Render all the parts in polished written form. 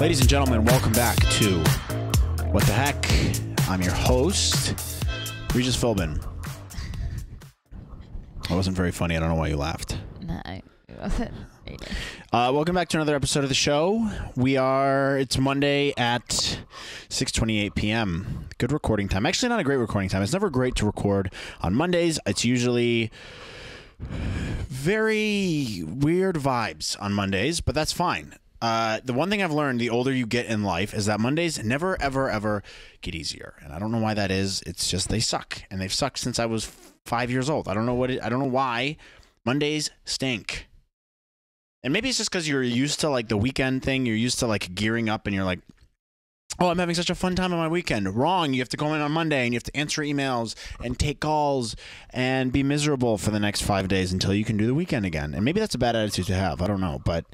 Ladies and gentlemen, welcome back to What the Heck? I'm your host, Regis Philbin. That wasn't very funny. I don't know why you laughed. No, it wasn't. Welcome back to another episode of the show. It's Monday at 6:28 p.m. Good recording time. Actually, not a great recording time. It's never great to record on Mondays. It's usually very weird vibes on Mondays, but that's fine. The one thing I've learned the older you get in life is that Mondays never, ever, ever get easier. And I don't know why that is. It's just they suck. And they've sucked since I was 5 years old. I don't know why. Mondays stink. And maybe it's just because you're used to like the weekend thing. You're used to like gearing up and you're like, oh, I'm having such a fun time on my weekend. Wrong. You have to go in on Monday and you have to answer emails and take calls and be miserable for the next 5 days until you can do the weekend again. And maybe that's a bad attitude to have. I don't know. But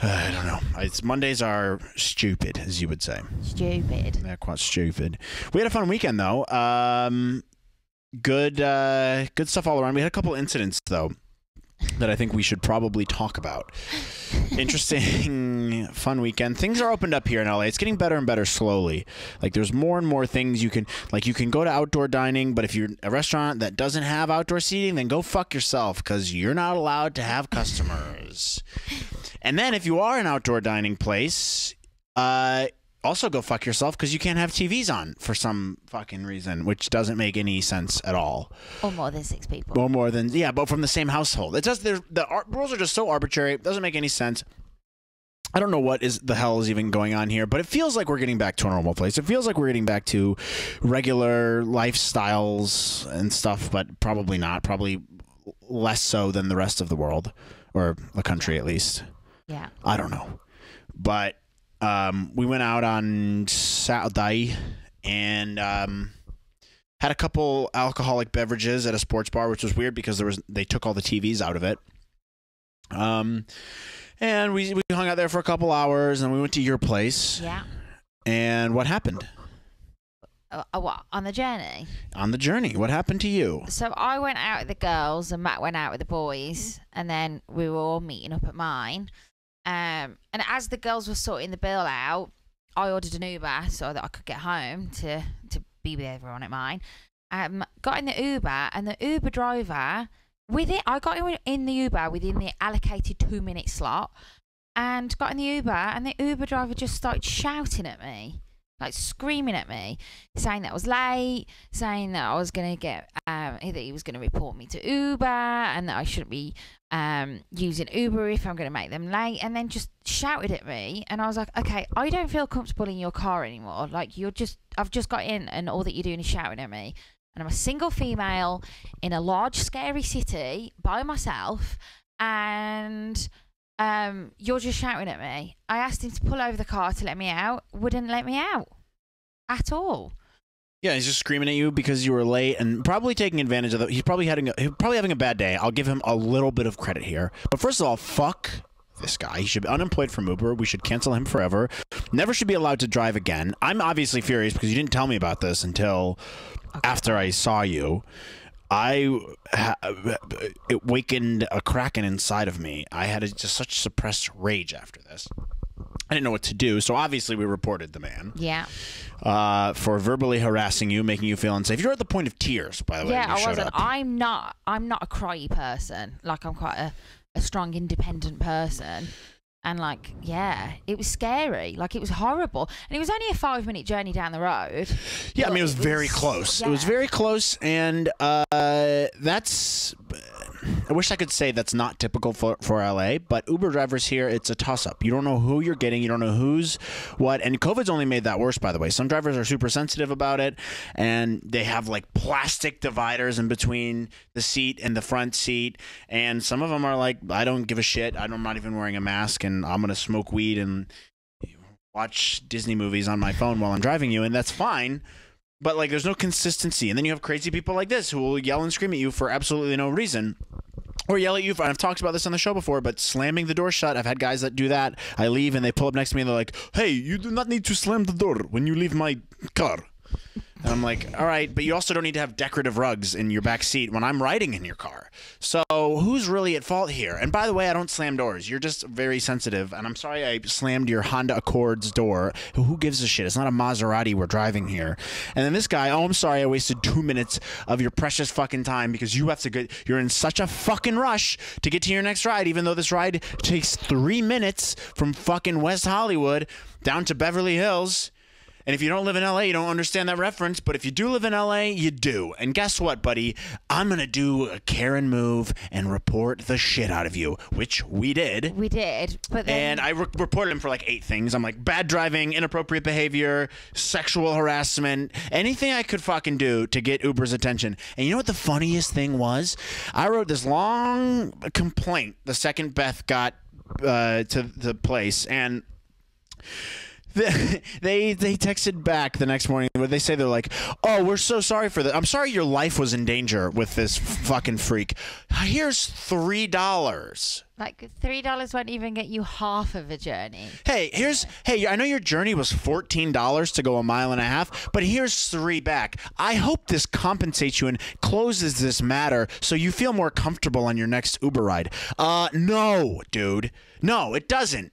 I don't know. Mondays are stupid, as you would say. Stupid. They're quite stupid. We had a fun weekend, though. Good stuff all around. We had a couple incidents, though, that I think we should probably talk about. Interesting, fun weekend. Things are opened up here in LA. It's getting better and better slowly. Like there's more and more things you can go to outdoor dining, but if you're a restaurant that doesn't have outdoor seating, then go fuck yourself because you're not allowed to have customers. And then if you are an outdoor dining place, also go fuck yourself because you can't have TVs on for some fucking reason, which doesn't make any sense at all. Or more than 6 people. Or more than, yeah, but from the same household. It does. The rules are just so arbitrary. It doesn't make any sense. I don't know what the hell is even going on here, but it feels like we're getting back to a normal place. It feels like we're getting back to regular lifestyles and stuff, but probably not. Probably less so than the rest of the world, or the country at least. Yeah. I don't know. But we went out on Saturday and had a couple alcoholic beverages at a sports bar, which was weird because they took all the TVs out of it. And we hung out there for a couple hours, and we went to your place. Yeah. And what happened? What? On the journey? On the journey. What happened to you? So I went out with the girls, and Matt went out with the boys, and then we were all meeting up at mine. And as the girls were sorting the bill out, I ordered an Uber so that I could get home to be with everyone at mine. Got in the Uber, and the Uber driver, I got in the Uber within the allocated 2-minute slot, and got in the Uber, and the Uber driver just started shouting at me, like screaming at me, saying that I was late, saying that I was going to get, that he was going to report me to Uber, and that I shouldn't be using Uber if I'm going to make them late, and then just shouted at me. And I was like, okay, I don't feel comfortable in your car anymore. Like I've just got in, and all that you're doing is shouting at me. And I'm a single female in a large, scary city by myself, and you're just shouting at me. I asked him to pull over the car to let me out. Wouldn't let me out at all. Yeah, he's just screaming at you because you were late and probably taking advantage of it. He's probably having a bad day. I'll give him a little bit of credit here. But first of all, fuck this guy. He should be unemployed from Uber. We should cancel him forever. Never should be allowed to drive again. I'm obviously furious because you didn't tell me about this until after I saw you. It wakened a kraken inside of me. I had just such suppressed rage after this. I didn't know what to do, so obviously we reported the man. Yeah. For verbally harassing you, making you feel unsafe. You're at the point of tears, by the way. Yeah, I wasn't. Up. I'm not a cryy person. Like, I'm quite a strong, independent person. And like, yeah, it was scary. Like, it was horrible. And it was only a 5-minute journey down the road. Yeah, I mean, it was very close. Yeah. It was very close, and that's... I wish I could say that's not typical for LA, but Uber drivers here, it's a toss-up. You don't know who you're getting. You don't know who's what. And COVID's only made that worse, by the way. Some drivers are super sensitive about it, and they have like plastic dividers in between the seat and the front seat. And some of them are like, I don't give a shit. I'm not even wearing a mask, and I'm going to smoke weed and watch Disney movies on my phone while I'm driving you, and that's fine. But, like, there's no consistency. And then you have crazy people like this who will yell and scream at you for absolutely no reason. Or yell at you for, and I've talked about this on the show before, but slamming the door shut. I've had guys that do that. I leave and they pull up next to me and they're like, hey, you do not need to slam the door when you leave my car. And I'm like, all right, but you also don't need to have decorative rugs in your back seat when I'm riding in your car. So who's really at fault here? And by the way, I don't slam doors. You're just very sensitive. And I'm sorry I slammed your Honda Accord's door. Who gives a shit? It's not a Maserati we're driving here. And then this guy, oh, I'm sorry I wasted 2 minutes of your precious fucking time because you have to get, you're in such a fucking rush to get to your next ride, even though this ride takes 3 minutes from fucking West Hollywood down to Beverly Hills. And if you don't live in LA, you don't understand that reference. But if you do live in LA, you do. And guess what, buddy? I'm going to do a Karen move and report the shit out of you, which we did. We did. But then... And I reported him for like 8 things. I'm like, bad driving, inappropriate behavior, sexual harassment, anything I could fucking do to get Uber's attention. And you know what the funniest thing was? I wrote this long complaint the second Beth got to the place. And... They texted back the next morning where they say they're like, oh, we're so sorry for that. I'm sorry your life was in danger with this fucking freak. Here's $3. Like $3 won't even get you half of a journey. Hey, I know your journey was $14 to go a mile and a half, but here's $3 back. I hope this compensates you and closes this matter so you feel more comfortable on your next Uber ride. No, dude. No, it doesn't.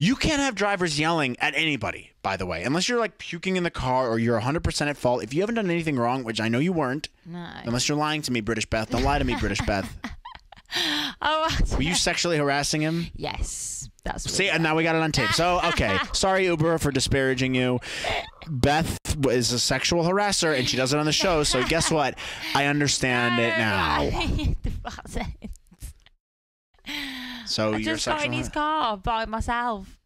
You can't have drivers yelling at anybody, by the way, unless you're like puking in the car or you're 100% at fault. If you haven't done anything wrong, which I know you weren't, no. Unless you're lying to me, British Beth. Don't lie to me, British Beth. Oh, were you sexually harassing him? Yes, that's what. See, and now we got it on tape. So, okay, sorry Uber for disparaging you. Beth is a sexual harasser, and she does it on the show. So guess what? I understand it now. So I you're just got in his car by myself.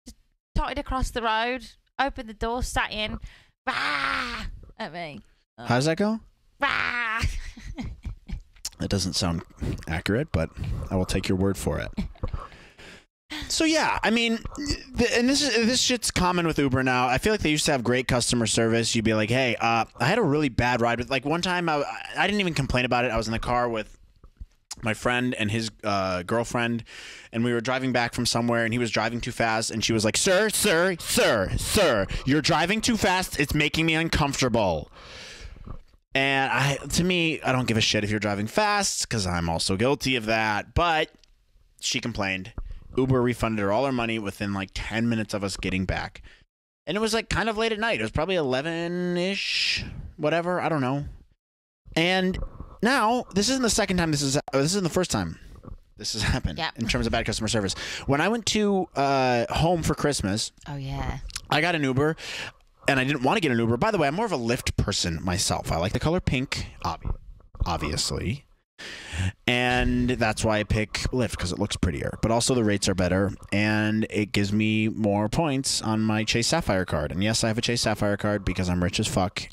Just totted across the road, opened the door, sat in, rah, at me. Oh. How does that go? Rah. That doesn't sound accurate, but I will take your word for it. So yeah, I mean, and this shit's common with Uber now. I feel like they used to have great customer service. You'd be like, hey, I had a really bad ride with, like one time I didn't even complain about it. I was in the car with my friend and his girlfriend, and we were driving back from somewhere, and he was driving too fast, and she was like, sir, you're driving too fast. It's making me uncomfortable. And to me, I don't give a shit if you're driving fast, because I'm also guilty of that. But she complained. Uber refunded her all her money within like 10 minutes of us getting back. And it was like kind of late at night. It was probably 11-ish, whatever. I don't know. And now, this isn't the second time this isn't the first time this has happened in terms of bad customer service. When I went to home for Christmas, oh yeah, I got an Uber, and I didn't want to get an Uber. By the way, I'm more of a Lyft person myself. I like the color pink, obviously, and that's why I pick Lyft, because it looks prettier. But also the rates are better, and it gives me more points on my Chase Sapphire card. And yes, I have a Chase Sapphire card because I'm rich as fuck.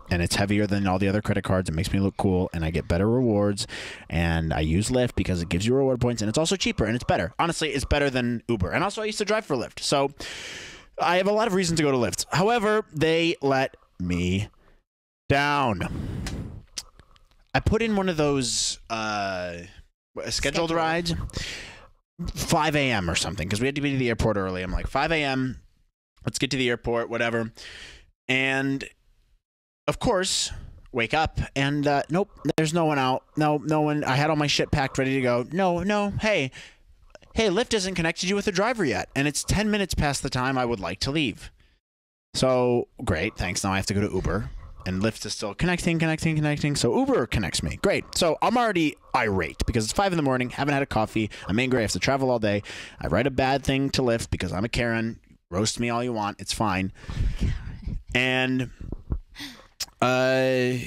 And it's heavier than all the other credit cards. It makes me look cool, and I get better rewards. And I use Lyft because it gives you reward points, and it's also cheaper, and it's better. Honestly, it's better than Uber. And also, I used to drive for Lyft. So I have a lot of reason to go to Lyft. However, they let me down. I put in one of those scheduled rides, 5 a.m. or something, because we had to be to the airport early. I'm like, 5 a.m., let's get to the airport, whatever. And of course, wake up, and nope, there's no one out. No one. I had all my shit packed, ready to go. No, hey, Lyft hasn't connected you with a driver yet, and it's 10 minutes past the time I would like to leave. So, great, thanks. Now I have to go to Uber, and Lyft is still connecting. So Uber connects me. Great. So I'm already irate because it's 5 in the morning, haven't had a coffee, I'm angry, I have to travel all day. I write a bad thing to Lyft because I'm a Karen. Roast me all you want, it's fine. And the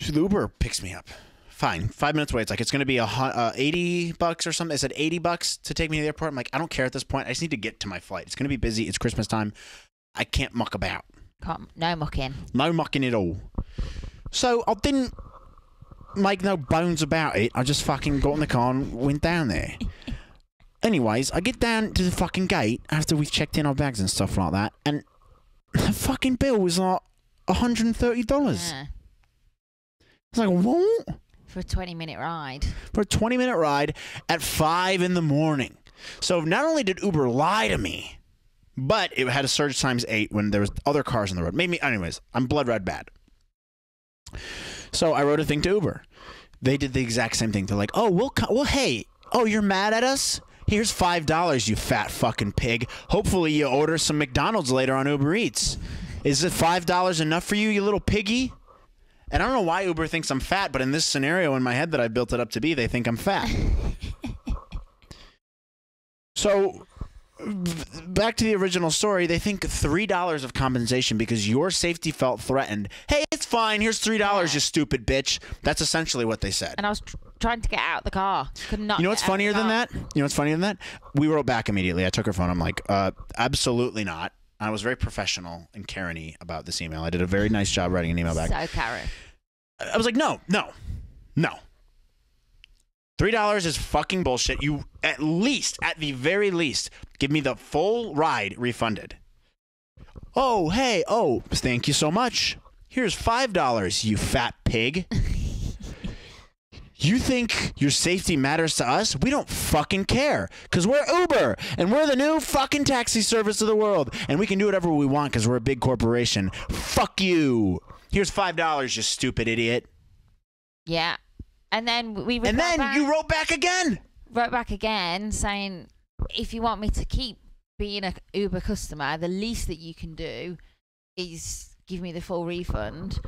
Uber picks me up. Fine. 5 minutes away. It's like, it's going to be $80 or something. It said $80 to take me to the airport. I'm like, I don't care at this point. I just need to get to my flight. It's going to be busy. It's Christmas time. I can't muck about. No mucking. No mucking at all. So I didn't make no bones about it. I just fucking got in the car and went down there. Anyways, I get down to the fucking gate after we've checked in our bags and stuff like that, and the fucking bill was like $130. Yeah. It's like, what? For a 20-minute ride. For a 20-minute ride at 5 in the morning. So not only did Uber lie to me, But it had a surge times 8 when there was other cars on the road. Made me, anyways, I'm blood red bad. So I wrote a thing to Uber. They did the exact same thing. They're like, oh, well, hey, oh, you're mad at us? Here's $5, you fat fucking pig. Hopefully you order some McDonald's later on Uber Eats. Is it $5 enough for you, you little piggy? And I don't know why Uber thinks I'm fat, but in this scenario in my head that I built it up to be, they think I'm fat. So back to the original story, they think $3 of compensation because your safety felt threatened. Hey, it's fine. Here's $3, you stupid bitch. That's essentially what they said. And I was trying to get out the car. Could not. You know what's funnier than that? You know what's funnier than that? We wrote back immediately. I took her phone. I'm like, absolutely not. I was very professional and Karen-y about this email. I did a very nice job writing an email back. So Karen. I was like, no. $3 is fucking bullshit. You at the very least, give me the full ride refunded. Oh, hey, thank you so much. Here's $5, you fat pig. You think your safety matters to us? We don't fucking care because we're Uber and we're the new fucking taxi service of the world and we can do whatever we want because we're a big corporation. Fuck you. Here's $5, you stupid idiot. Yeah. And then you wrote back again. Wrote back again saying, if you want me to keep being an Uber customer, the least that you can do is give me the full refund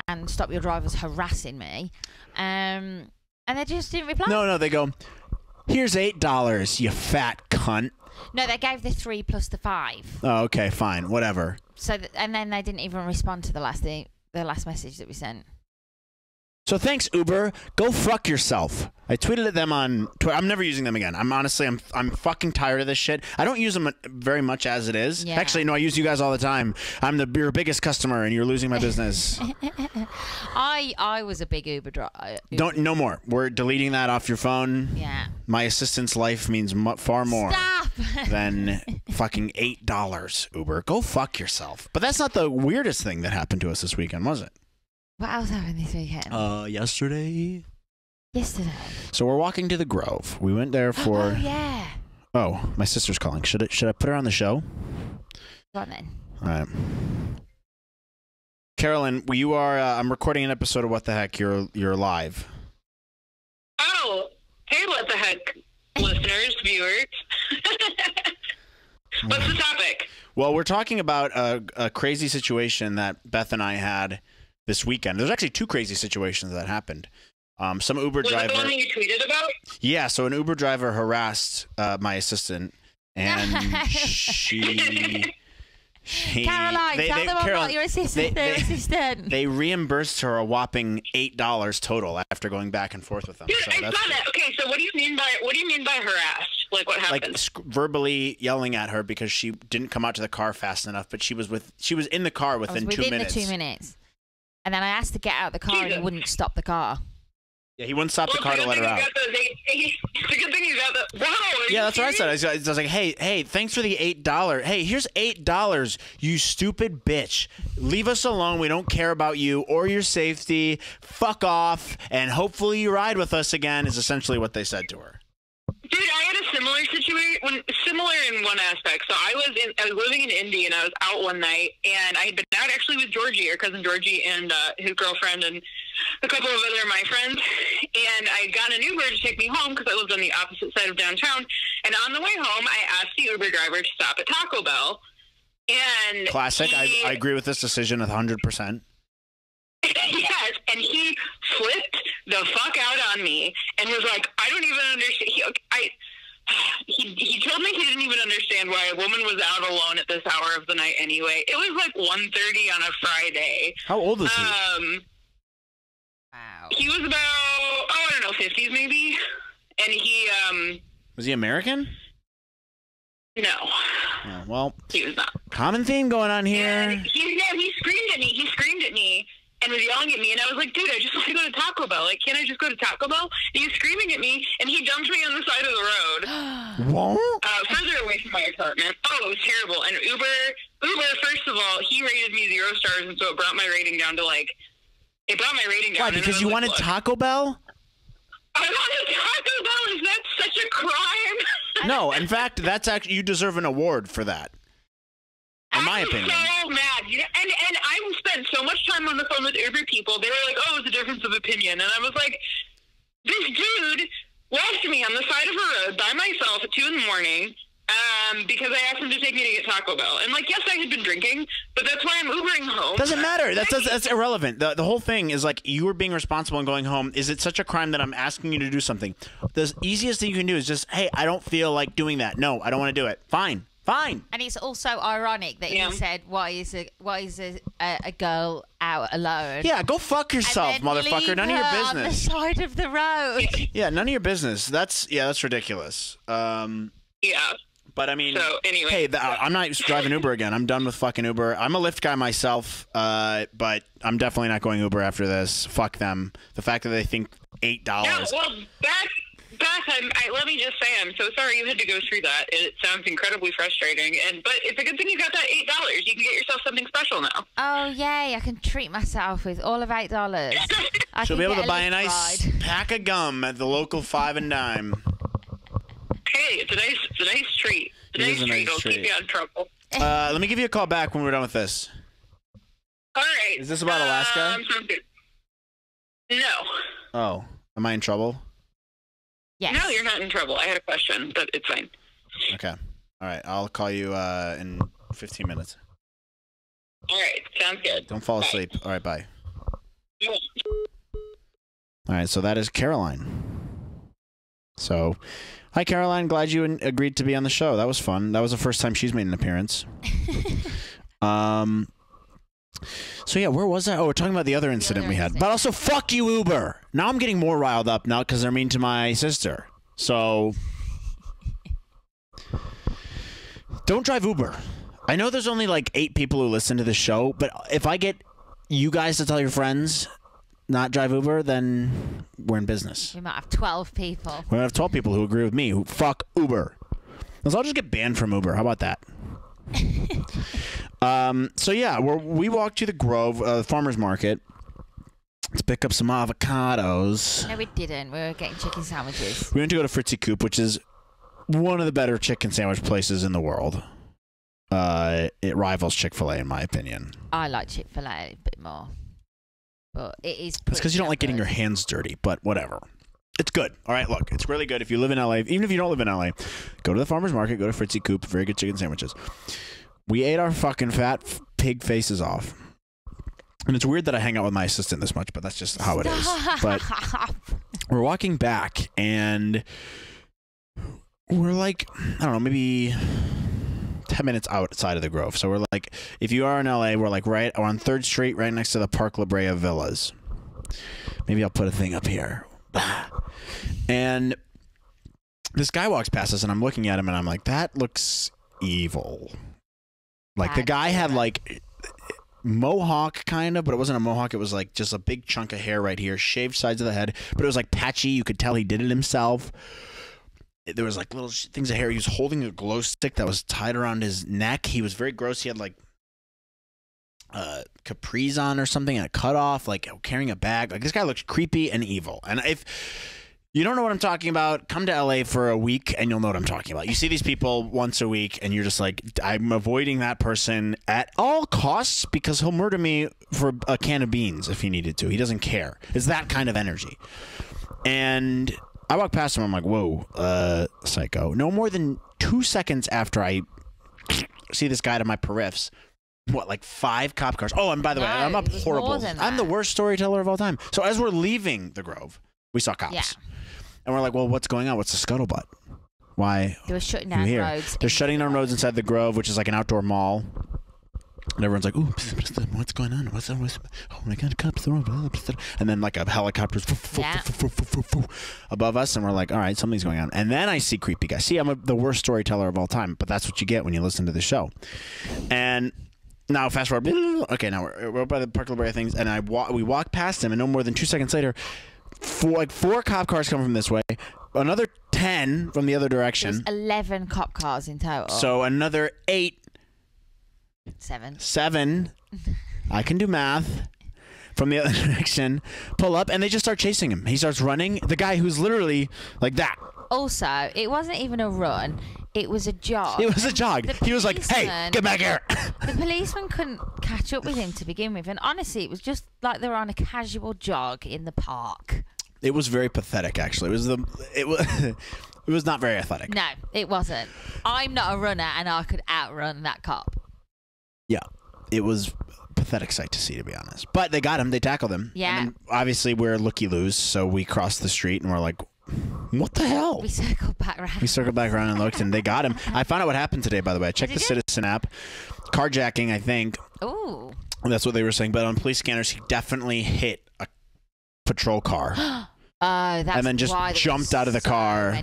and stop your drivers harassing me. And they just didn't reply. No, they go, here's $8, you fat cunt. No, they gave the 3 plus the 5. Oh, okay, fine, whatever. So, and then they didn't even respond to the last message that we sent. So thanks, Uber. Go fuck yourself. I tweeted at them on Twitter. I'm never using them again. I'm fucking tired of this shit. I don't use them very much as it is. Yeah. Actually, no, I use you guys all the time. I'm your biggest customer, and you're losing my business. I was a big Uber driver. No more. We're deleting that off your phone. Yeah. My assistant's life means far more than fucking $8, Uber. Go fuck yourself. But that's not the weirdest thing that happened to us this weekend, was it? What else happened this weekend? Yesterday. Yesterday. So we're walking to the Grove. We went there for. Oh yeah. Oh, my sister's calling. Should I put her on the show? Go on then. All right. Carolyn, you are. I'm recording an episode of What the Heck. You're live. Oh, hey, what the heck, listeners, viewers. What's the topic? Well, we're talking about a crazy situation that Beth and I had this weekend. There's actually 2 crazy situations that happened. Some Uber driver. Was the one that you tweeted about? Yeah, so an Uber driver harassed my assistant, and Caroline, tell them about your assistant. They reimbursed her a whopping $8 total after going back and forth with them. Dude, So I saw that. Okay, so what do you mean by harassed? Like what happened? Like verbally yelling at her because she didn't come out to the car fast enough, but she was in the car within 2 minutes. The 2 minutes. And then I asked to get out of the car and he wouldn't stop the car. Yeah, he wouldn't stop the car to let her out. It's a good thing you got the. Wow. Yeah, that's what I said. I was like, hey, thanks for the $8. Hey, here's $8, you stupid bitch. Leave us alone. We don't care about you or your safety. Fuck off, and hopefully you ride with us again. Is essentially what they said to her. Dude, I had a similar situation, similar in one aspect. So I was living in Indy, and I was out one night, and I had been out actually with Georgie, our cousin Georgie, and his girlfriend, and a couple of other of my friends. And I got an Uber to take me home because I lived on the opposite side of downtown. And on the way home, I asked the Uber driver to stop at Taco Bell. And classic. I agree with this decision 100%. Yes, and he flipped the fuck out on me and was like, I don't even understand. He told me he didn't even understand why a woman was out alone at this hour of the night anyway. It was like 1:30 on a Friday. How old is he? Wow. He was about, I don't know, 50s maybe. And he, Was he American? No. Oh, well, he was not. Common theme going on here. And he screamed at me. He screamed at me and was yelling at me. And I was like, dude, I just want to go to Taco Bell. Like, can't I just go to Taco Bell? And he was screaming at me, and he dumped me on the side of the road. What? Further away from my apartment. Oh, it was terrible. And Uber, first of all, he rated me 0 stars, and so it brought my rating down to, like, Why, because you wanted Taco Bell? I wanted Taco Bell. Is that such a crime? No, in fact, that's actually, you deserve an award for that. in my opinion. I'm so mad. And I spent so much time on the phone with Uber people. They were like, oh, it's a difference of opinion. And I was like, this dude left me on the side of a road by myself at 2 a.m. Because I asked him to take me to get Taco Bell. And, like, yes, I had been drinking, but that's why I'm Ubering home. Doesn't matter. That's irrelevant. The whole thing is, like, you were being responsible and going home. Is it such a crime that I'm asking you to do something? The easiest thing you can do is just, hey, I don't feel like doing that. No, I don't want to do it. Fine. And it's also ironic that he said, "Why is a girl out alone?" Yeah, go fuck yourself, and then motherfucker. leave None of your her business. On the side of the road. Yeah, none of your business. That's ridiculous. Yeah. But I mean, so, anyway. hey, I'm not driving Uber again. I'm done with fucking Uber. I'm a Lyft guy myself, but I'm definitely not going Uber after this. Fuck them. The fact that they think $8. Yeah, well, Beth, let me just say, I'm so sorry you had to go through that. It sounds incredibly frustrating, but it's a good thing you got that $8. You can get yourself something special now. Oh, yay. I can treat myself with all of $8. She'll be able to buy a nice pack of gum at the local 5 and dime. Hey, it's a nice treat. Today's treat will keep you out of trouble. Let me give you a call back when we're done with this. All right. Is this about Alaska? Sounds good. No. Oh, am I in trouble? Yes. No, you're not in trouble. I had a question, but it's fine. Okay. All right. I'll call you in 15 minutes. All right. Sounds good. Don't fall asleep. All right. Bye. All right. So that is Caroline. So, hi, Caroline. Glad you agreed to be on the show. That was fun. That was the first time she's made an appearance. So, yeah, where was I? Oh, we're talking about the other incident we had. But also, fuck you, Uber. Now I'm getting more riled up now because they're mean to my sister. So, don't drive Uber. I know there's only like 8 people who listen to the show, but if I get you guys to tell your friends not drive Uber, then we're in business. We might have 12 people. We might have 12 people who agree with me who fuck Uber. Let's all just get banned from Uber. How about that? So yeah, we walked to the Grove, farmer's market, to pick up some avocados. No, we didn't. We were getting chicken sandwiches. We went to go to Fritzy Coop, which is one of the better chicken sandwich places in the world. It rivals Chick-fil-A in my opinion. I like Chick-fil-A a bit more, but it is. It's because you don't like getting your hands dirty, but whatever. It's good. All right, look, it's really good. If you live in LA, even if you don't live in LA, go to the farmer's market, go to Fritzy Coop, very good chicken sandwiches. We ate our fucking fat pig faces off. And it's weird that I hang out with my assistant this much, but that's just how it is. But we're walking back, and we're like, I don't know, maybe 10 minutes outside of the Grove. So we're like, if you are in LA, we're like we're on 3rd Street, right next to the Park La Brea Villas. Maybe I'll put a thing up here. And this guy walks past us, and I'm looking at him, and I'm like, that looks evil. Like, the guy had, like, mohawk, kind of, but it wasn't a mohawk. It was, like, just a big chunk of hair right here, shaved sides of the head, but it was, like, patchy. You could tell he did it himself. There was, like, little things of hair. He was holding a glow stick that was tied around his neck. He was very gross. He had, like, capris on or something, and a cutoff, like, carrying a bag. Like, this guy looks creepy and evil. And if you don't know what I'm talking about, come to LA for a week and you'll know what I'm talking about. You see these people once a week and you're just like, I'm avoiding that person at all costs because he'll murder me for a can of beans if he needed to. He doesn't care. It's that kind of energy. And I walk past him, I'm like, whoa, psycho. No more than 2 seconds after I see this guy to my periffs, what, like 5 cop cars? Oh, and by the way, I'm a horrible. I'm the worst storyteller of all time. So as we're leaving the Grove, we saw cops. Yeah. And we're like, well, what's going on? What's the scuttlebutt? Why? They were shutting down roads. They're shutting down roads inside the Grove, which is like an outdoor mall. And everyone's like, ooh, what's going on? Oh my God, cops. And then like a helicopter's above us. And we're like, all right, something's going on. And then I see creepy guys. See, I'm the worst storyteller of all time, but that's what you get when you listen to the show. And now, fast forward. Okay, now we're up by the Park La Brea things, and we walk past him, and no more than 2 seconds later, 4 cop cars come from this way, another 10 from the other direction. There's 11 cop cars in total. So another 7. I can do math. From the other direction, pull up, and they just start chasing him. He starts running. The guy who's literally like that. Also, it wasn't even a run. It was a jog. It was a jog. He was like, "Hey, get back here." The policeman couldn't catch up with him to begin with, and honestly, it was just like they were on a casual jog in the park. It was very pathetic, actually. It was not very athletic. No, it wasn't. I'm not a runner, and I could outrun that cop. Yeah, it was a pathetic sight to see, to be honest. But they got him. They tackled him. Yeah. And then, obviously, we're looky-loos, so we crossed the street, and we're like, what the hell? We circled back around. We circled back around and looked, and they got him. I found out what happened today, by the way. I checked the Citizen app. Carjacking, I think. Ooh. That's what they were saying. But on police scanners, he definitely hit a patrol car. Oh, that's and then just why jumped out of the car.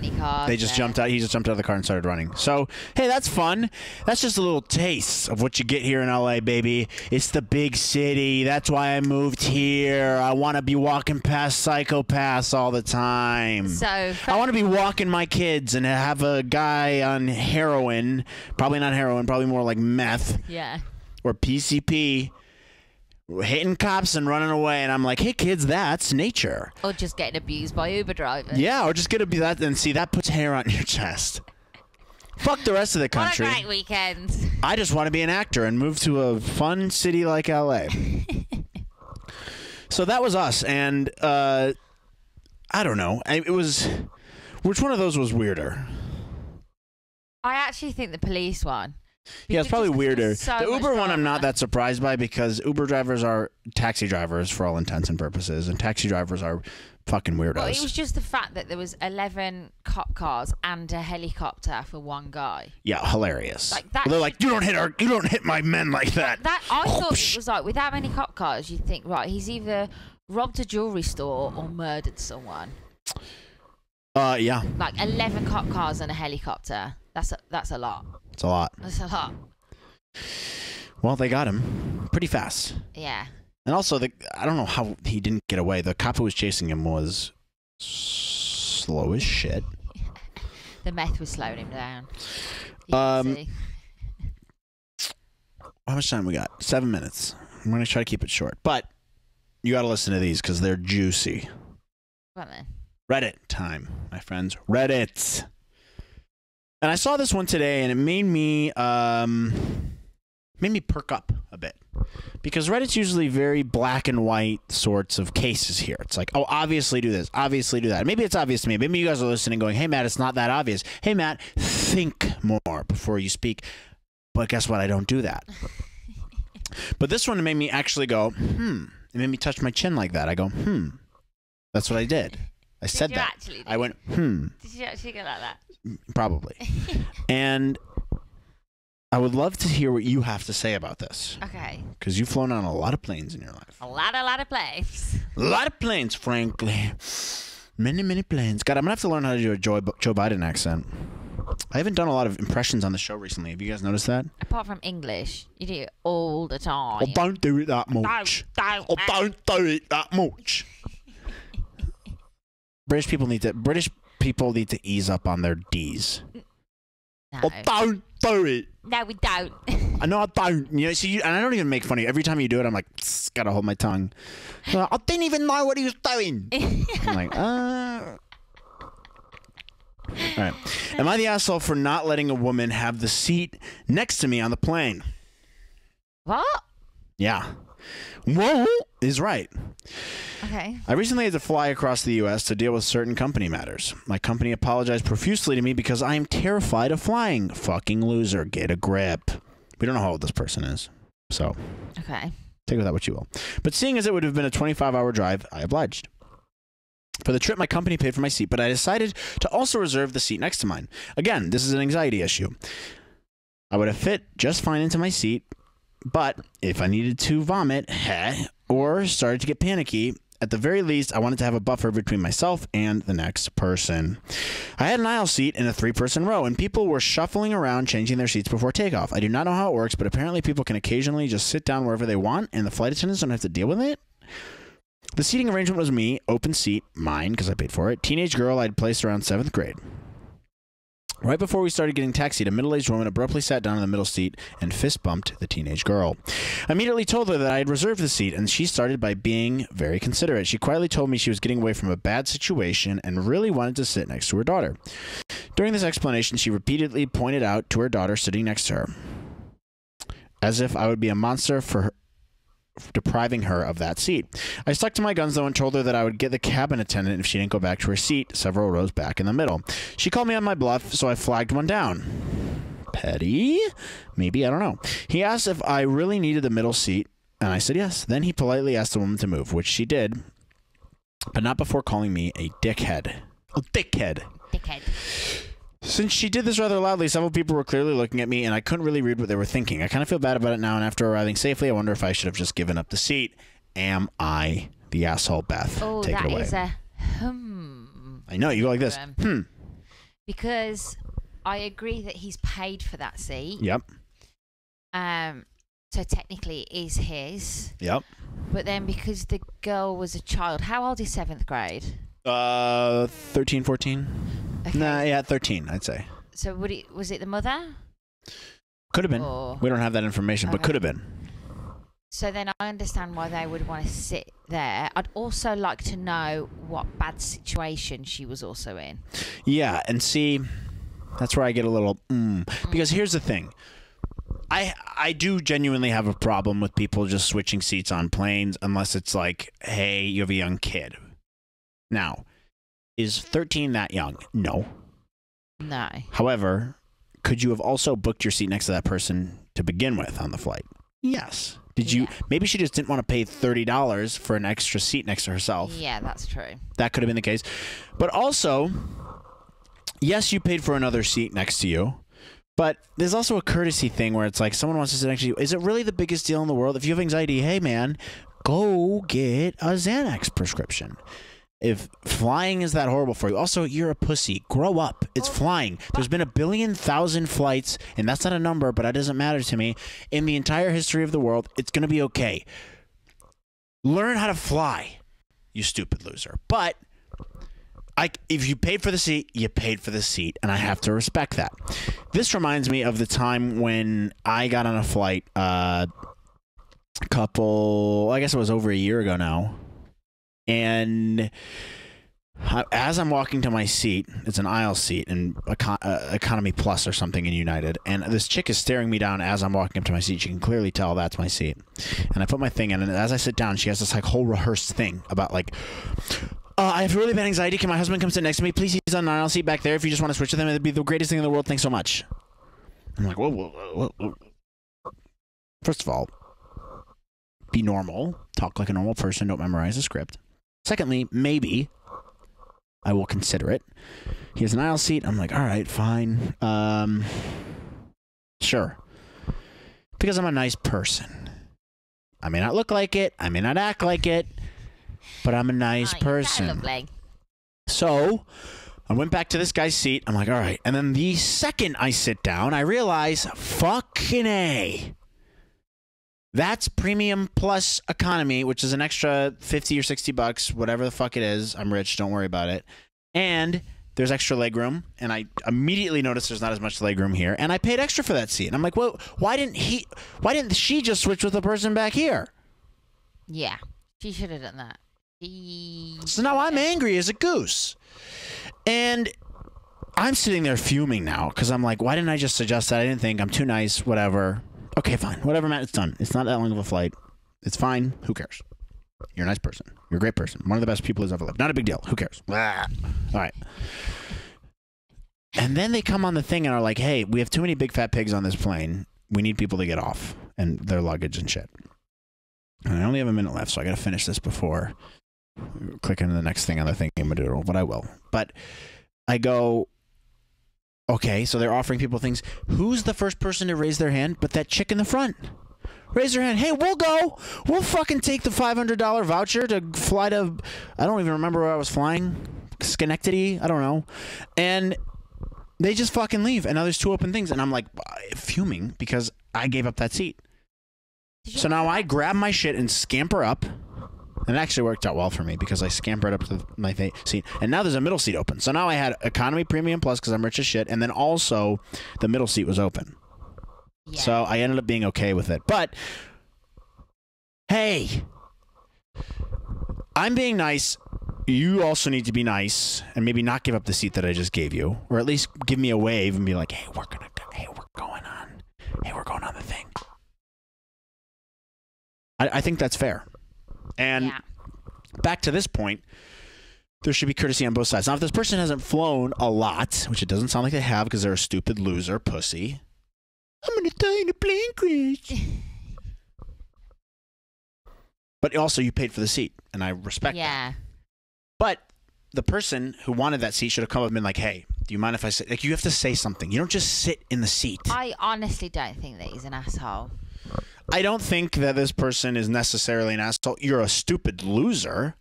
They just jumped out. He just jumped out of the car and started running. So, hey, that's fun. That's just a little taste of what you get here in LA, baby. It's the big city. That's why I moved here. I want to be walking past psychopaths all the time. So I want to be walking my kids and have a guy on heroin, probably not heroin, probably more like meth. Yeah. Or PCP. Hitting cops and running away, and I'm like, hey kids, that's nature. Or just getting abused by Uber drivers. Yeah, or just gonna be that, and see, that puts hair on your chest. Fuck the rest of the country. What a great weekend. I just want to be an actor and move to a fun city like LA. So that was us, and I don't know. It was, which one of those was weirder? I actually think the police one. Yeah, it's probably weirder. So the Uber one I'm not drama. that surprised by, because Uber drivers are taxi drivers for all intents and purposes, and taxi drivers are fucking weirdos. Well, it was just the fact that there was 11 cop cars and a helicopter for one guy. Yeah, hilarious. Like that. They're like, you don't hit my men like that. That I thought it was like, with that many cop cars, you'd think, right, he's either robbed a jewelry store or murdered someone. Yeah. Like 11 cop cars and a helicopter. That's a lot. It's a lot. That's a lot. Well, they got him pretty fast. Yeah. And also, I don't know how he didn't get away. The cop who was chasing him was slow as shit. The meth was slowing him down. How much time we got? 7 minutes. I'm going to try to keep it short. But you got to listen to these because they're juicy. Come on then. Reddit time, my friends. Reddit. And I saw this one today, and it made me perk up a bit, because Reddit's usually very black and white sorts of cases here. It's like, oh, obviously do this, obviously do that. Maybe it's obvious to me. Maybe you guys are listening going, hey, Matt, it's not that obvious. Hey, Matt, think more before you speak. But guess what? I don't do that. But this one made me actually go, It made me touch my chin like that. I go, That's what I did. I said you that. Actually do? I went, Did you actually go like that? Probably. And I would love to hear what you have to say about this. Okay. Because you've flown on a lot of planes in your life. A lot of planes. A lot of planes, frankly. Many planes. God, I'm going to have to learn how to do a Joe Biden accent. I haven't done a lot of impressions on the show recently. Have you guys noticed that? Apart from English, you do it all the time. Oh, don't do it that much. Don't don't do it that much. British people need to ease up on their D's. No. Oh, don't do it. No, we don't. I know I don't. You know, see, and I don't even make fun of you. Every time you do it, I'm like, gotta hold my tongue. I didn't even know what he was doing. I'm like, All right. Am I the asshole for not letting a woman have the seat next to me on the plane? What? Yeah. Whoa is right. Okay. I recently had to fly across the U.S. to deal with certain company matters. My company apologized profusely to me because I am terrified of flying. Fucking loser. Get a grip. We don't know how old this person is. So, Okay. take with that what you will. But seeing as it would have been a 25-hour drive, I obliged. For the trip, my company paid for my seat, but I decided to also reserve the seat next to mine. Again, this is an anxiety issue. I would have fit just fine into my seat, but if I needed to vomit, or started to get panicky, at the very least, I wanted to have a buffer between myself and the next person. I had an aisle seat in a 3-person row, and people were shuffling around, changing their seats before takeoff. I do not know how it works, but apparently people can occasionally just sit down wherever they want, and the flight attendants don't have to deal with it. The seating arrangement was me, open seat, mine, because I paid for it, teenage girl I'd placed around 7th grade. Right before we started getting taxied, a middle-aged woman abruptly sat down in the middle seat and fist-bumped the teenage girl. I immediately told her that I had reserved the seat, and she started by being very considerate. She quietly told me she was getting away from a bad situation and really wanted to sit next to her daughter. During this explanation, she repeatedly pointed out to her daughter sitting next to her, as if I would be a monster for depriving her of that seat. I stuck to my guns, though, and told her that I would get the cabin attendant if she didn't go back to her seat several rows back in the middle. She called me on my bluff, so I flagged one down. Petty? Maybe, I don't know. He asked if I really needed the middle seat, and I said yes. Then he politely asked the woman to move, which she did, but not before calling me a dickhead. A dickhead. Dickhead. Since she did this rather loudly, several people were clearly looking at me, and I couldn't really read what they were thinking. I kind of feel bad about it now, and after arriving safely, I wonder if I should have just given up the seat. Am I the asshole, Beth? Oh, Take it away. that is a I know, you go like this. Because I agree that he's paid for that seat. Yep. So technically it is his. Yep. But then because the girl was a child, how old is 7th grade? 13, 14. Okay. Nah, yeah, 13, I'd say. So was it the mother? Could have been. Or... We don't have that information, but could have been. So then I understand why they would want to sit there. I'd also like to know what bad situation she was also in. Yeah, and see, that's where I get a little because here's the thing. I do genuinely have a problem with people just switching seats on planes unless it's like, hey, you have a young kid. Now, is 13 that young? No. No. However, could you have also booked your seat next to that person to begin with on the flight? Yes. Did you? Maybe she just didn't want to pay $30 for an extra seat next to herself. Yeah, that's true. That could have been the case. But also, yes, you paid for another seat next to you. But there's also a courtesy thing where it's like someone wants to sit next to you. Is it really the biggest deal in the world? If you have anxiety, hey, man, go get a Xanax prescription. If flying is that horrible for you. Also, you're a pussy. Grow up. It's flying. There's been 1,000,000,000 flights, and that's not a number, but that doesn't matter to me. In the entire history of the world, it's going to be okay. Learn how to fly, you stupid loser. But if you paid for the seat, you paid for the seat, and I have to respect that. This reminds me of the time when I got on a flight I guess it was over a year ago now. And as I'm walking to my seat, it's an aisle seat in Economy Plus or something in United, and this chick is staring me down as I'm walking up to my seat. She can clearly tell that's my seat. And I put my thing in, and as I sit down, she has this like whole rehearsed thing about like, I have really bad anxiety. Can my husband come sit next to me? Please, he's on an aisle seat back there. If you just want to switch with him, it'd be the greatest thing in the world. Thanks so much. I'm like, whoa. First of all, be normal. Talk like a normal person. Don't memorize a script. Secondly, maybe I will consider it. He has an aisle seat. I'm like, all right, fine. Sure. Because I'm a nice person. I may not look like it. I may not act like it. But I'm a nice person. So I went back to this guy's seat. I'm like, all right. And then the second I sit down, I realize, fucking A. That's premium plus economy, which is an extra $50 or $60, whatever the fuck it is. I'm rich, don't worry about it. And there's extra leg room, and I immediately noticed there's not as much leg room here, and I paid extra for that seat. And I'm like, well, why didn't she just switch with the person back here? Yeah, she should have done that. So now I'm angry as a goose. And I'm sitting there fuming now because I'm like, why didn't I just suggest that? I didn't think. I'm too nice, whatever. Okay, fine. Whatever, Matt. It's done. It's not that long of a flight. It's fine. Who cares? You're a nice person. You're a great person. One of the best people who's ever lived. Not a big deal. Who cares? All right. And then they come on the thing and are like, hey, we have too many big fat pigs on this plane. We need people to get off and their luggage and shit. And I only have a minute left, so I got to finish this before clicking the next thing on the thingy-madoodle, but I will. But I go... Okay, so they're offering people things. Who's the first person to raise their hand but that chick in the front? Raise their hand. Hey, we'll go. We'll fucking take the $500 voucher to fly to... I don't even remember where I was flying. Schenectady? I don't know. And they just fucking leave. And now there's 2 open things. And I'm like fuming because I gave up that seat. So now I grab my shit and scamper up. And it actually worked out well for me because I scampered up to my seat. And now there's a middle seat open. So now I had economy premium plus because I'm rich as shit. And then also the middle seat was open. Yeah. So I ended up being okay with it. But, hey, I'm being nice. You also need to be nice and maybe not give up the seat that I just gave you, or at least give me a wave and be like, "Hey, we're going on the thing." I think that's fair. And back to this point, there should be courtesy on both sides. Now, if this person hasn't flown a lot, which it doesn't sound like they have because they're a stupid loser pussy, I'm gonna die in a plane crash. But also, you paid for the seat, and I respect that. Yeah. But the person who wanted that seat should have come up and been like, "Hey, do you mind if I sit?" Like, you have to say something. You don't just sit in the seat. I honestly don't think that he's an asshole. I don't think that this person is necessarily an asshole. You're a stupid loser.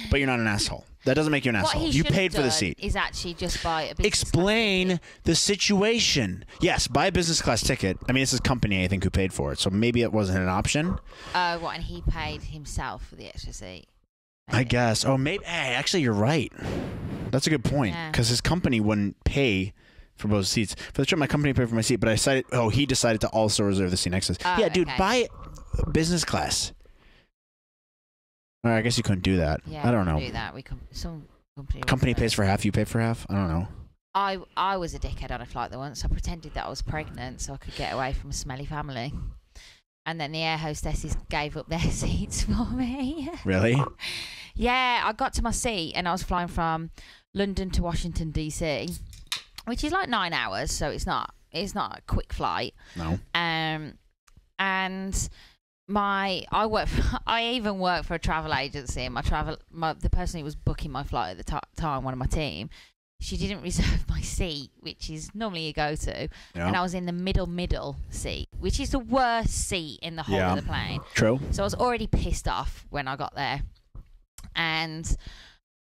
But you're not an asshole. That doesn't make you an asshole. You paid for the seat. Is actually just buy a business Explain the situation. Yes, buy a business class ticket. I mean, it's his company, I think, who paid for it. So maybe it wasn't an option. Oh, what? And he paid himself for the extra seat. I guess. Oh, maybe. Hey, actually, you're right. That's a good point. Because his company wouldn't pay for both seats. For the trip, my company paid for my seat, but he decided to also reserve the seat next to us. Yeah, dude, buy business class. Or I guess you couldn't do that. Yeah, I don't know. Do that. Some company pays for half, you pay for half. I don't know. I was a dickhead on a flight there once. I pretended that I was pregnant so I could get away from a smelly family. And then the air hostesses gave up their seats for me. Really? Yeah, I got to my seat and I was flying from London to Washington DC, which is like 9 hours, so it's not a quick flight. No. And I even work for a travel agency, and the person who was booking my flight at the time, one of my team, she didn't reserve my seat, which is normally a go-to, and I was in the middle seat, which is the worst seat in the whole of the plane. True. So I was already pissed off when I got there, and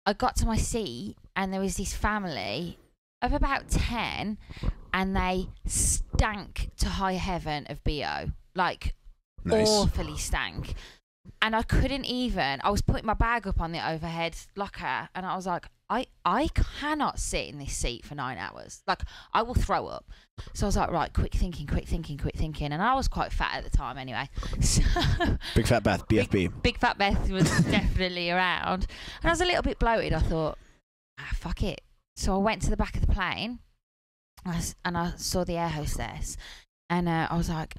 I got to my seat, and there was this family of about 10, and they stank to high heaven of BO, like. Nice. Awfully stank. And I was putting my bag up on the overhead locker, and I was like, I cannot sit in this seat for 9 hours. Like, I will throw up. So I was like, right, quick thinking. And I was quite fat at the time anyway. So Big Fat Beth, BFB. Big Fat Beth was definitely around. And I was a little bit bloated. I thought, fuck it. So I went to the back of the plane, and I saw the air hostess, and I was like,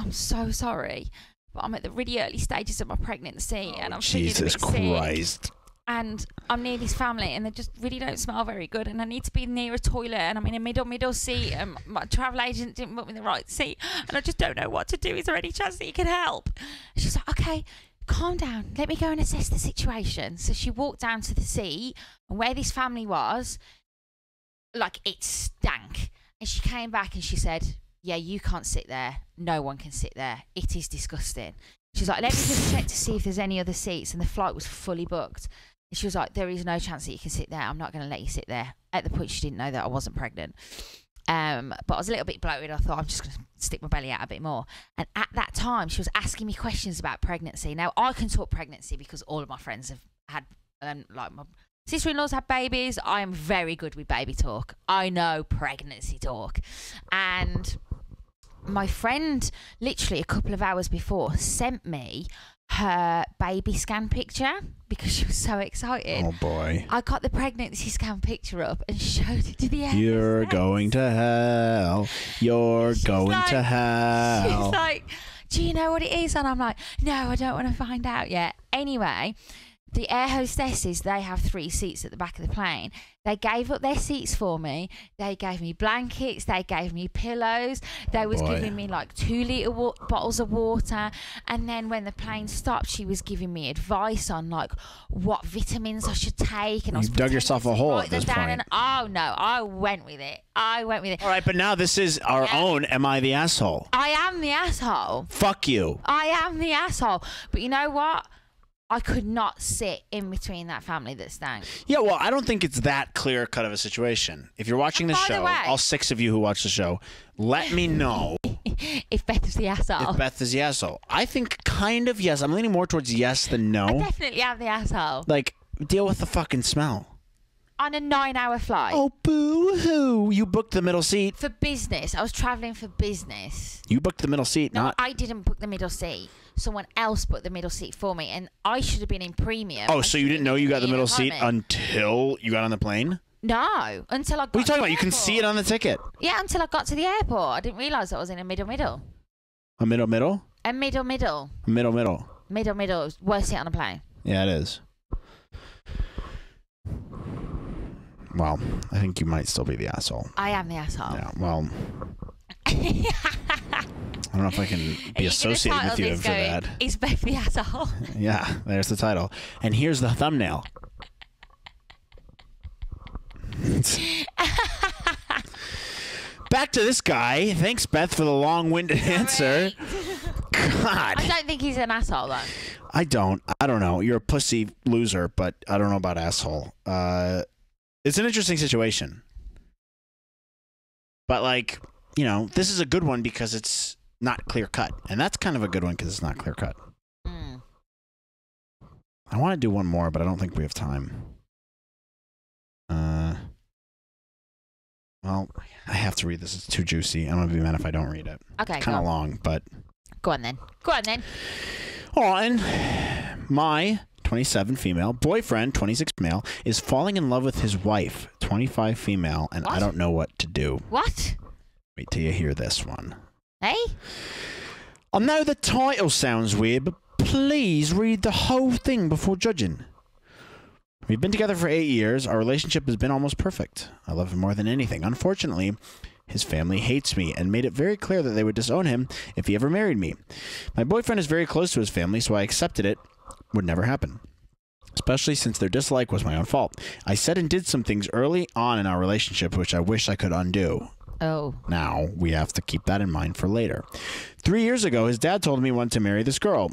"I'm so sorry, but I'm at the really early stages of my pregnancy, and I'm Jesus Christ. Sick, and I'm near this family, and they just really don't smell very good, and I need to be near a toilet, and I'm in a middle seat, and my travel agent didn't put me in the right seat, and I just don't know what to do. Is there any chance that you can help?" And she's like, "Okay, calm down. Let me go and assess the situation." So she walked down to the seat, and where this family was, like, it stank. And she came back and she said, "Yeah, you can't sit there. No one can sit there. It is disgusting." She's like, "Let me just check to see if there's any other seats." And the flight was fully booked. And she was like, "There is no chance that you can sit there. I'm not going to let you sit there." At the point, she didn't know that I wasn't pregnant. But I was a little bit bloated. I thought, I'm just going to stick my belly out a bit more. And at that time, she was asking me questions about pregnancy. Now, I can talk pregnancy because all of my friends have had, like, my sister-in-law's had babies. I am very good with baby talk. I know pregnancy talk. And my friend, literally a couple of hours before, sent me her baby scan picture because she was so excited. Oh, boy. I got the pregnancy scan picture up and showed it to the air. You're going to hell. You're going to hell. She's like, "Do you know what it is?" And I'm like, "No, I don't want to find out yet." Anyway, the air hostesses, they have 3 seats at the back of the plane. They gave up their seats for me. They gave me blankets. They gave me pillows. They was giving me like 2-litre bottles of water. And then when the plane stopped, she was giving me advice on like what vitamins I should take. And you dug yourself a hole at this point. And, oh no, I went with it. All right, but now this is our own Am I the Asshole? I am the asshole. Fuck you. I am the asshole. But you know what? I could not sit in between that family that stank. Yeah, well, I don't think it's that clear-cut of a situation. If you're watching the show, all 6 of you who watch the show, let me know If Beth was the asshole. If Beth is the asshole. I think kind of yes. I'm leaning more towards yes than no. I definitely am the asshole. Like, deal with the fucking smell. On a 9-hour flight. Oh, boo-hoo. You booked the middle seat. For business. I was travelling for business. You booked the middle seat, No, not... I didn't book the middle seat. Someone else booked the middle seat for me, and I should have been in premium. Oh, so you didn't know you got the middle seat until you got on the plane? No, until I got What are you talking about? to You can see it on the ticket. Yeah, until I got to the airport. I didn't realise I was in a middle. A middle? A middle. A middle. Middle. Worst seat on a plane. Yeah, it is. Well, I think you might still be the asshole. I am the asshole. Yeah, well... I don't know if I can be associated with you for that. Is Beth the asshole? Yeah, there's the title. And here's the thumbnail. Back to this guy. Thanks, Beth, for the long-winded answer. God. I don't think he's an asshole, though. I don't know. You're a pussy loser, but I don't know about asshole. It's an interesting situation. But, like, you know, this is a good one because it's not clear-cut. And that's kind of a good one because it's not clear-cut. Mm. I want to do one more, but I don't think we have time. Well, I have to read this. It's too juicy. I'm going to be mad if I don't read it. Okay, It's kind of long, but... Go on, then. On. My 27 female boyfriend, 26 male, is falling in love with his wife, 25 female, and What? I don't know what to do. What? Wait till you hear this one. Hey? I know the title sounds weird, but please read the whole thing before judging. We've been together for 8 years. Our relationship has been almost perfect. I love him more than anything. Unfortunately, his family hates me and made it very clear that they would disown him if he ever married me. My boyfriend is very close to his family, so I accepted it would never happen, especially since their dislike was my own fault. I said and did some things early on in our relationship which I wish I could undo. Oh. Now, we have to keep that in mind for later. 3 years ago, his dad told me he wanted to marry this girl,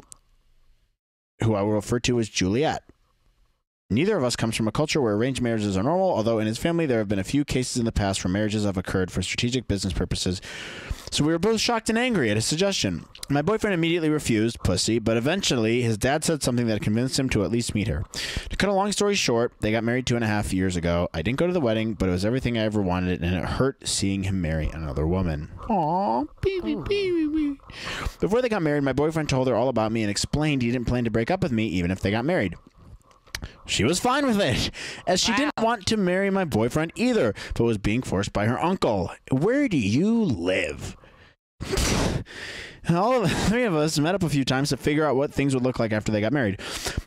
who I will refer to as Juliet. Neither of us comes from a culture where arranged marriages are normal, although in his family there have been a few cases in the past where marriages have occurred for strategic business purposes. So we were both shocked and angry at his suggestion. My boyfriend immediately refused, pussy, but eventually his dad said something that convinced him to at least meet her. To cut a long story short, they got married 2.5 years ago. I didn't go to the wedding, but it was everything I ever wanted, and it hurt seeing him marry another woman. Aww. Before they got married, my boyfriend told her all about me and explained he didn't plan to break up with me even if they got married. She was fine with it, as she didn't want to marry my boyfriend either, but was being forced by her uncle. Where do you live? All of the three of us met up a few times to figure out what things would look like after they got married.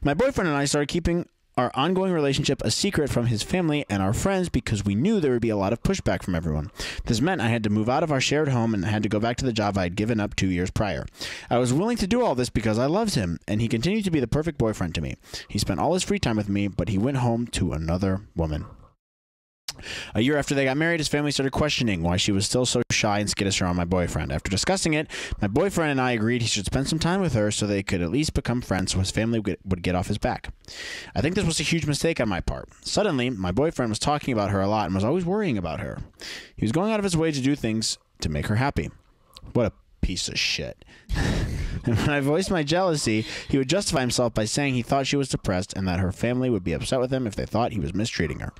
My boyfriend and I started keeping our ongoing relationship a secret from his family and our friends because we knew there would be a lot of pushback from everyone. This meant I had to move out of our shared home and had to go back to the job I had given up 2 years prior. I was willing to do all this because I loved him, and he continued to be the perfect boyfriend to me. He spent all his free time with me, but he went home to another woman. A year after they got married, his family started questioning why she was still so shy and skittish around my boyfriend. After discussing it, my boyfriend and I agreed he should spend some time with her so they could at least become friends so his family would get off his back. I think this was a huge mistake on my part. Suddenly, my boyfriend was talking about her a lot and was always worrying about her. He was going out of his way to do things to make her happy. What a piece of shit. And when I voiced my jealousy, he would justify himself by saying he thought she was depressed and that her family would be upset with him if they thought he was mistreating her.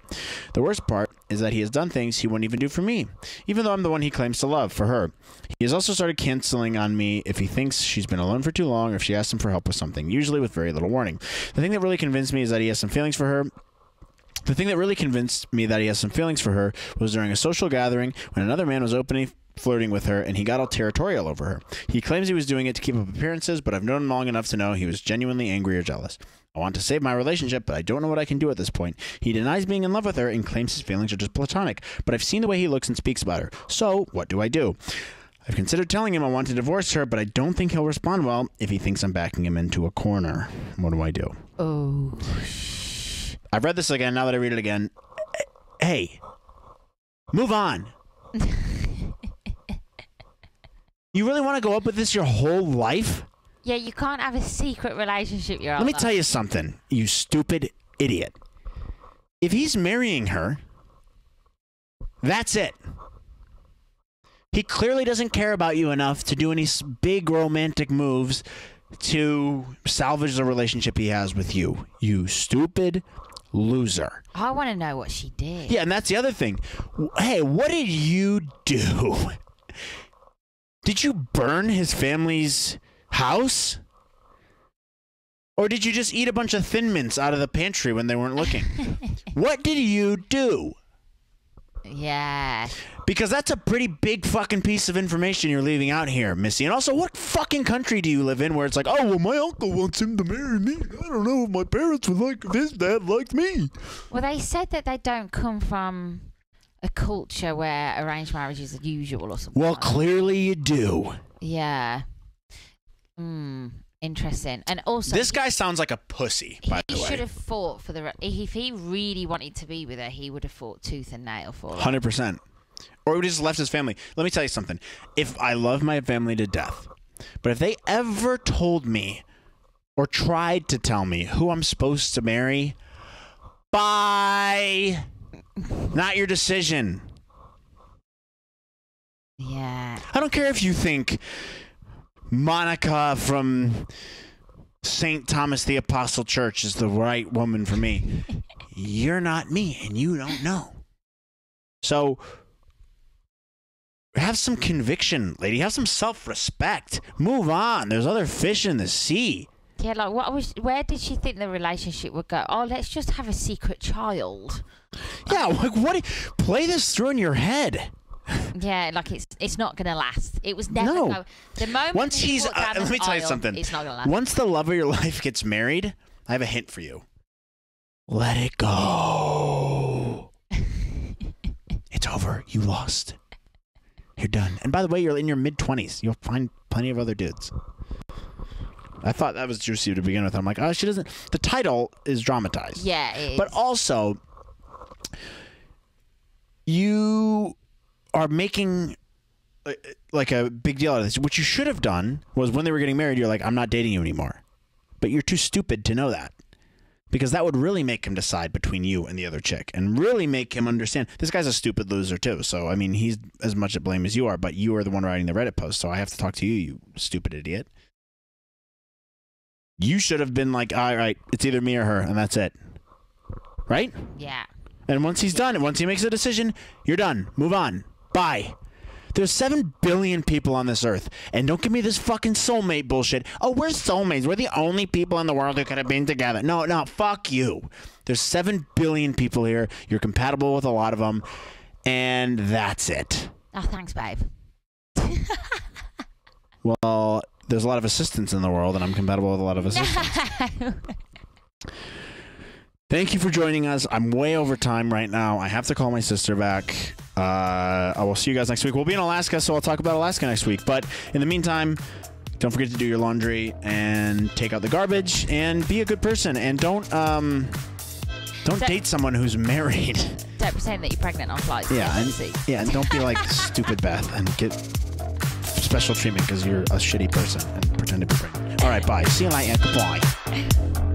The worst part is that he has done things he wouldn't even do for me, even though I'm the one he claims to love for her. He has also started canceling on me if he thinks she's been alone for too long or if she asks him for help with something, usually with very little warning. The thing that really convinced me is that he has some feelings for her. The thing that really convinced me that he has some feelings for her was during a social gathering when another man was openly flirting with her and he got all territorial over her. He claims he was doing it to keep up appearances, but I've known him long enough to know he was genuinely angry or jealous. I want to save my relationship, but I don't know what I can do at this point. He denies being in love with her and claims his feelings are just platonic, but I've seen the way he looks and speaks about her. So, what do I do? I've considered telling him I want to divorce her, but I don't think he'll respond well if he thinks I'm backing him into a corner. What do I do? Oh. I've read this again. Now that I read it again, hey, move on. You really want to go up with this your whole life? Yeah, you can't have a secret relationship your whole Let me life. tell you something, you stupid idiot. If he's marrying her, that's it. He clearly doesn't care about you enough to do any big romantic moves to salvage the relationship he has with you. You stupid loser. I want to know what she did. Yeah, and that's the other thing. Hey, what did you do? Did you burn his family's house? Or did you just eat a bunch of Thin Mints out of the pantry when they weren't looking? What did you do? Yeah. Because that's a pretty big fucking piece of information you're leaving out here, Missy. And also, what fucking country do you live in where it's like, oh, well, my uncle wants him to marry me. I don't know if my parents would like if his dad liked me. Well, they said that they don't come from a culture where arranged marriages are usual or something. Well, like that. clearly you do. Yeah. Interesting. And also, This guy sounds like a pussy, by the he way. should have fought for the. If he really wanted to be with her, he would have fought tooth and nail for her. 100%. Or he would have just left his family. Let me tell you something. If I love my family to death, but if they ever told me or tried to tell me who I'm supposed to marry, bye. Not your decision. Yeah. I don't care if you think Monica from St. Thomas the Apostle Church is the right woman for me. You're not me, and you don't know. So have some conviction, lady. Have some self-respect. Move on. There's other fish in the sea. Yeah, like where did she think the relationship would go? Oh, let's just have a secret child. Yeah, like what? Play this through in your head. Yeah, like it's not gonna last. It was never. No. The moment Once that he he's, walked down let the me tell you aisle, something. It's not gonna last. Once the love of your life gets married, I have a hint for you. Let it go. It's over. You lost. You're done. And by the way, you're in your mid-20s. You'll find plenty of other dudes. I thought that was juicy to begin with. I'm like, oh, she doesn't. The title is dramatized. Yeah, it is. But also, you are making like a big deal out of this. What you should have done was when they were getting married, you're like, I'm not dating you anymore. But you're too stupid to know that. Because that would really make him decide between you and the other chick and really make him understand. This guy's a stupid loser, too. So, I mean, he's as much to blame as you are, but you are the one writing the Reddit post, so I have to talk to you, you stupid idiot. You should have been like, all right, it's either me or her, and that's it. Right? Yeah. And once he's done, once he makes a decision, you're done. Move on. Bye. There's 7 billion people on this earth. And don't give me this fucking soulmate bullshit. Oh, we're soulmates. We're the only people in the world who could have been together. No, fuck you. There's 7 billion people here. You're compatible with a lot of them. And that's it. Oh, thanks, babe. Well, there's a lot of assistants in the world, and I'm compatible with a lot of assistants. No. Thank you for joining us. I'm way over time right now. I have to call my sister back. I will see you guys next week. We'll be in Alaska, so I'll talk about Alaska next week. But in the meantime, don't forget to do your laundry and take out the garbage and be a good person. And don't date someone who's married. Don't pretend that you're pregnant on flights. Yeah, and don't be like stupid Beth and get special treatment because you're a shitty person and pretend to be pregnant. All right, bye. See you later. Goodbye.